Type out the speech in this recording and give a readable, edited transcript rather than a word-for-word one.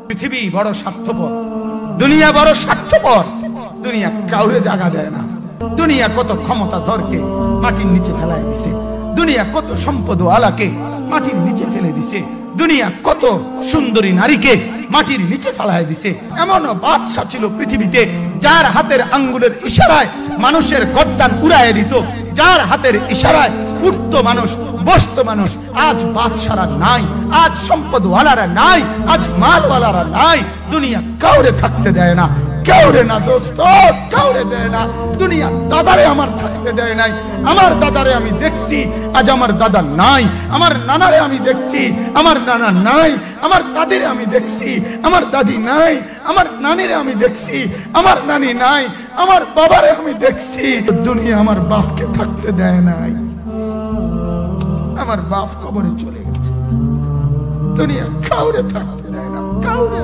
পৃথিবী বড় স্বার্থপর, দুনিয়া বড় স্বার্থপর। দুনিয়া কাউরে জায়গা দেয় না। দুনিয়া কত ক্ষমতাধরকে মাটির নিচে ফেলাই দিছে, দুনিয়া কত সম্পদ আলাকে মাটির নিচে ফেলে দিছে, দুনিয়া কত সুন্দরী নারীকে মাটির নিচে ফেলাই দিছে। এমনও বাদশা ছিল পৃথিবীতে যার হাতের আঙ্গুলের ইশারায় মানুষের গর্দান উড়াইয়া দিত, যার হাতের ইশারায় উঠত মানুষ, বসত মানুষ। আজ বাদশারা নাই, আজ সম্পদওয়ালারা নাই, আজ মালওয়ালারা নাই। দুনিয়া কাউরে থাকতে দেয় না, কাউরে না দোস্ত, কাউরে দেয় না। দুনিয়া দাদারে আমার থাকতে দেয় নাই। আমার দাদারে আমি দেখছি, আজ আমার দাদা নাই। আমার নানারে আমি দেখছি, আমার নানা নাই। আমার দাদিরে আমি দেখছি, আমার দাদি নাই। আমার নানিরে আমি দেখছি, আমার নানি নাই। আমার বাবারে আমি দেখছি। দুনিয়া আমার বাপকে থাকতে দেয় নাই। আমার বাপ কবরে চলে গেছে। দুনিয়া কাউরে থাকতে দেয় না, কাউরে।